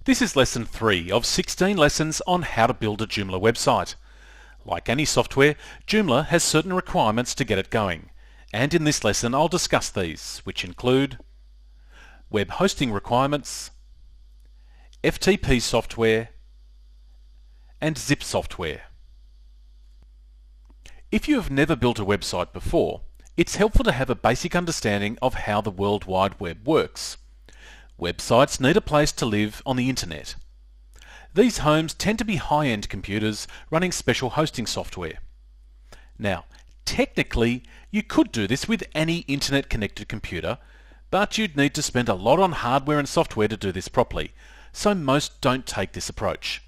This is lesson 3 of 16 lessons on how to build a Joomla website. Like any software, Joomla has certain requirements to get it going, and in this lesson I'll discuss these, which include web hosting requirements, FTP software, and zip software. If you have never built a website before, it's helpful to have a basic understanding of how the World Wide Web works. Websites need a place to live on the internet. These homes tend to be high-end computers running special hosting software. Now, technically, you could do this with any internet-connected computer, but you'd need to spend a lot on hardware and software to do this properly, so most don't take this approach.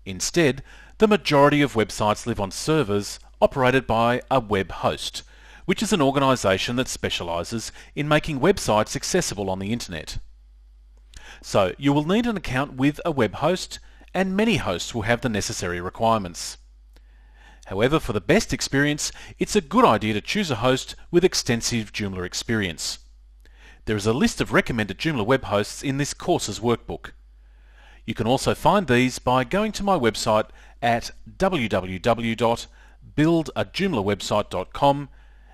Instead, the majority of websites live on servers operated by a web host, which is an organisation that specialises in making websites accessible on the internet. So you will need an account with a web host, and many hosts will have the necessary requirements. However, for the best experience, it's a good idea to choose a host with extensive Joomla experience. There is a list of recommended Joomla web hosts in this course's workbook. You can also find these by going to my website at www.buildajoomlawebsite.com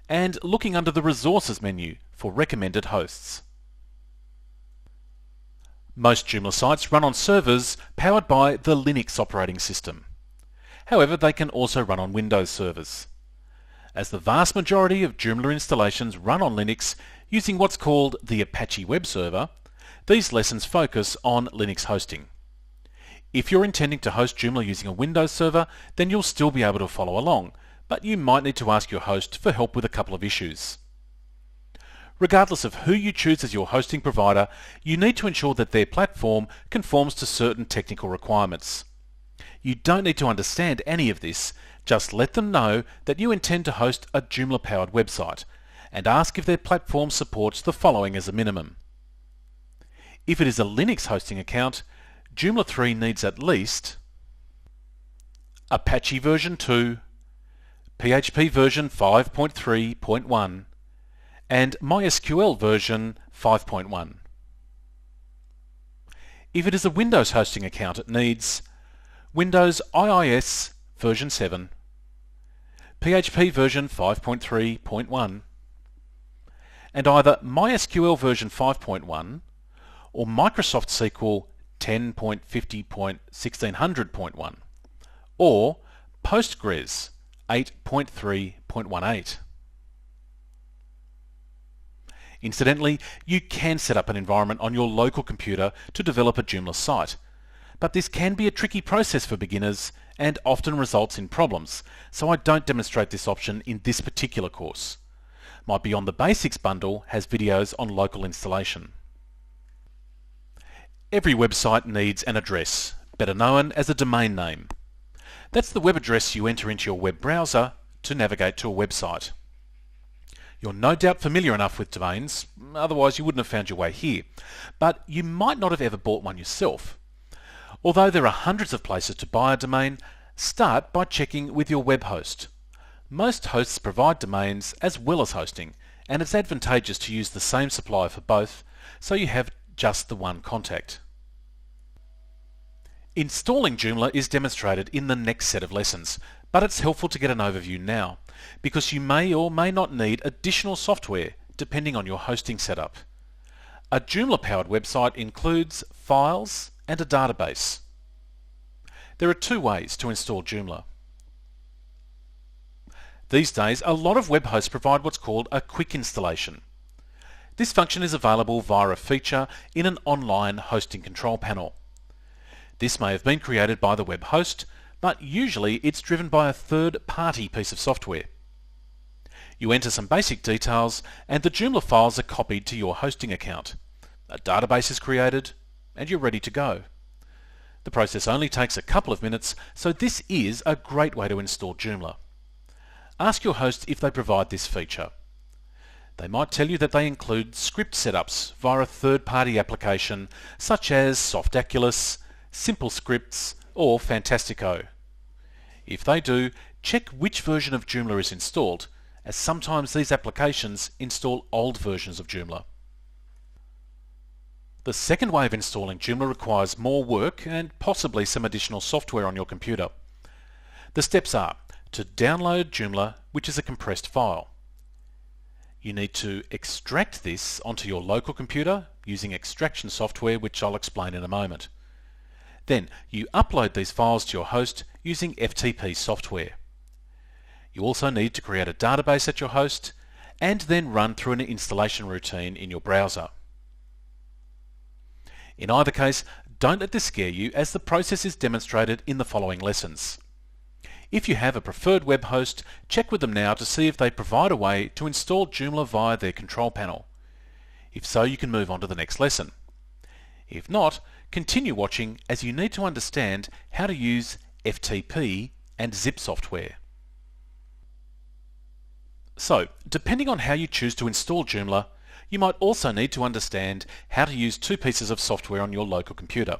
and looking under the Resources menu for recommended hosts. Most Joomla sites run on servers powered by the Linux operating system. However, they can also run on Windows servers. As the vast majority of Joomla installations run on Linux using what's called the Apache web server, these lessons focus on Linux hosting. If you're intending to host Joomla using a Windows server, then you'll still be able to follow along, but you might need to ask your host for help with a couple of issues. Regardless of who you choose as your hosting provider, you need to ensure that their platform conforms to certain technical requirements. You don't need to understand any of this, just let them know that you intend to host a Joomla-powered website, and ask if their platform supports the following as a minimum. If it is a Linux hosting account, Joomla 3 needs at least Apache version 2, PHP version 5.3.1, and MySQL version 5.1. If it is a Windows hosting account, it needs Windows IIS version 7, PHP version 5.3.1, and either MySQL version 5.1 or Microsoft SQL 10.50.1600.1 or Postgres 8.3.18. Incidentally, you can set up an environment on your local computer to develop a Joomla site, but this can be a tricky process for beginners and often results in problems, so I don't demonstrate this option in this particular course. My Beyond the Basics bundle has videos on local installation. Every website needs an address, better known as a domain name. That's the web address you enter into your web browser to navigate to a website. You're no doubt familiar enough with domains, otherwise you wouldn't have found your way here, but you might not have ever bought one yourself. Although there are hundreds of places to buy a domain, start by checking with your web host. Most hosts provide domains as well as hosting, and it's advantageous to use the same supplier for both, so you have just the one contact. Installing Joomla is demonstrated in the next set of lessons, but it's helpful to get an overview now, because you may or may not need additional software depending on your hosting setup. A Joomla-powered website includes files and a database. There are two ways to install Joomla. These days, a lot of web hosts provide what's called a quick installation. This function is available via a feature in an online hosting control panel. This may have been created by the web host, but usually it's driven by a third-party piece of software. You enter some basic details and the Joomla files are copied to your hosting account. A database is created and you're ready to go. The process only takes a couple of minutes, so this is a great way to install Joomla. Ask your host if they provide this feature. They might tell you that they include script setups via a third-party application such as Softaculous, Simple Scripts or Fantastico. If they do, check which version of Joomla is installed, as sometimes these applications install old versions of Joomla. The second way of installing Joomla requires more work and possibly some additional software on your computer. The steps are to download Joomla, which is a compressed file. You need to extract this onto your local computer using extraction software, which I'll explain in a moment. Then you upload these files to your host using FTP software. You also need to create a database at your host and then run through an installation routine in your browser. In either case, don't let this scare you, as the process is demonstrated in the following lessons. If you have a preferred web host, check with them now to see if they provide a way to install Joomla via their control panel. If so, you can move on to the next lesson. If not, continue watching, as you need to understand how to use FTP and zip software. So, depending on how you choose to install Joomla, you might also need to understand how to use two pieces of software on your local computer.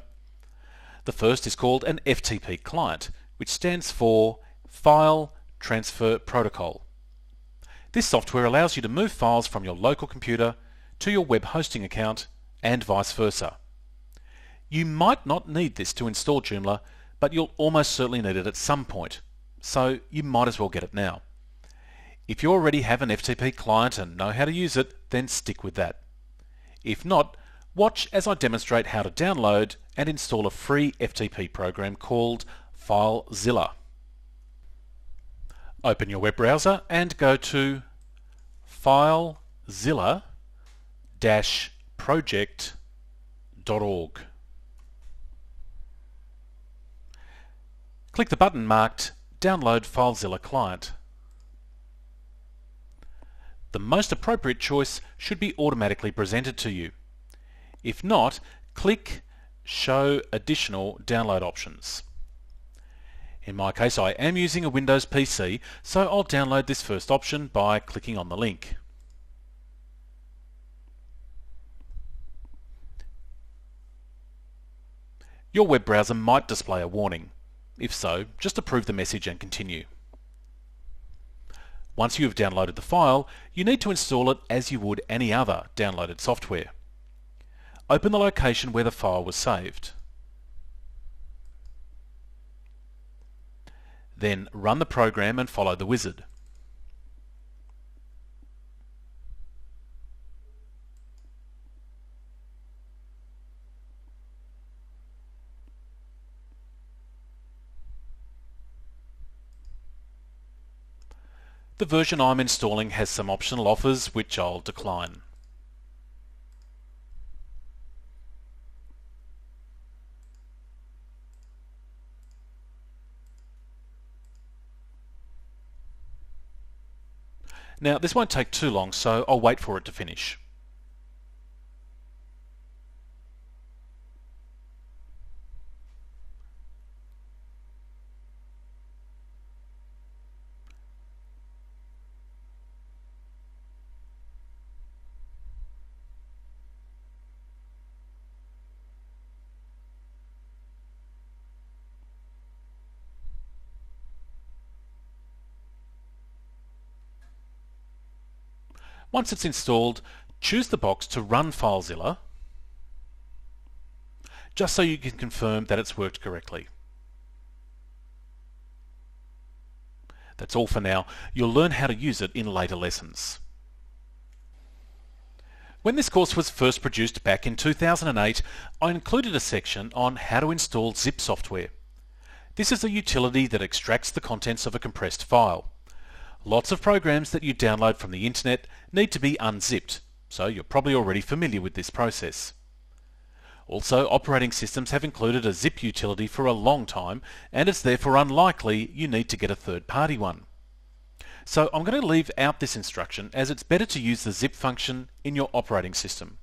The first is called an FTP client, which stands for File Transfer Protocol. This software allows you to move files from your local computer to your web hosting account and vice versa. You might not need this to install Joomla, but you'll almost certainly need it at some point, so you might as well get it now. If you already have an FTP client and know how to use it, then stick with that. If not, watch as I demonstrate how to download and install a free FTP program called FileZilla. Open your web browser and go to filezilla-project.org. Click the button marked Download FileZilla Client. The most appropriate choice should be automatically presented to you. If not, click Show Additional Download Options. In my case, I am using a Windows PC, so I'll download this first option by clicking on the link. Your web browser might display a warning. If so, just approve the message and continue. Once you have downloaded the file, you need to install it as you would any other downloaded software. Open the location where the file was saved. Then run the program and follow the wizard. The version I'm installing has some optional offers which I'll decline. Now, this won't take too long, so I'll wait for it to finish. Once it's installed, choose the box to run FileZilla, just so you can confirm that it's worked correctly. That's all for now. You'll learn how to use it in later lessons. When this course was first produced back in 2008, I included a section on how to install zip software. This is a utility that extracts the contents of a compressed file. Lots of programs that you download from the internet need to be unzipped, so you're probably already familiar with this process. Also, operating systems have included a zip utility for a long time, and it's therefore unlikely you need to get a third-party one. So I'm going to leave out this instruction, as it's better to use the zip function in your operating system.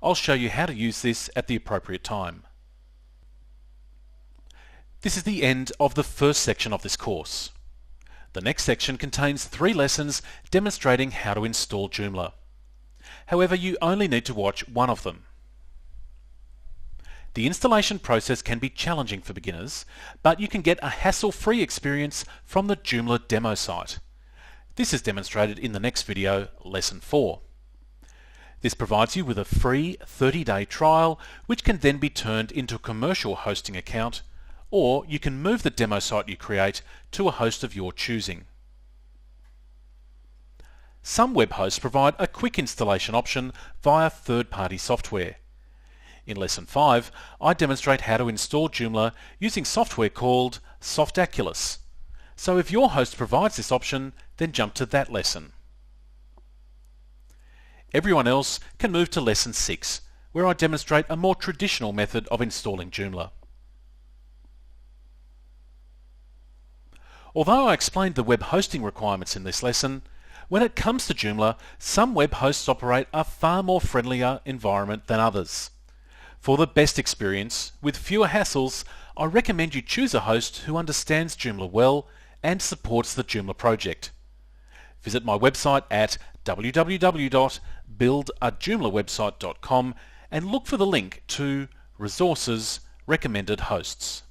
I'll show you how to use this at the appropriate time. This is the end of the first section of this course. The next section contains 3 lessons demonstrating how to install Joomla. However, you only need to watch one of them. The installation process can be challenging for beginners, but you can get a hassle-free experience from the Joomla demo site. This is demonstrated in the next video, Lesson 4. This provides you with a free 30-day trial, which can then be turned into a commercial hosting account, or you can move the demo site you create to a host of your choosing. Some web hosts provide a quick installation option via third-party software. In Lesson 5, I demonstrate how to install Joomla using software called Softaculous. So if your host provides this option, then jump to that lesson. Everyone else can move to Lesson 6, where I demonstrate a more traditional method of installing Joomla. Although I explained the web hosting requirements in this lesson, when it comes to Joomla, some web hosts operate a far more friendlier environment than others. For the best experience, with fewer hassles, I recommend you choose a host who understands Joomla well and supports the Joomla project. Visit my website at www.buildajoomlawebsite.com and look for the link to Resources Recommended Hosts.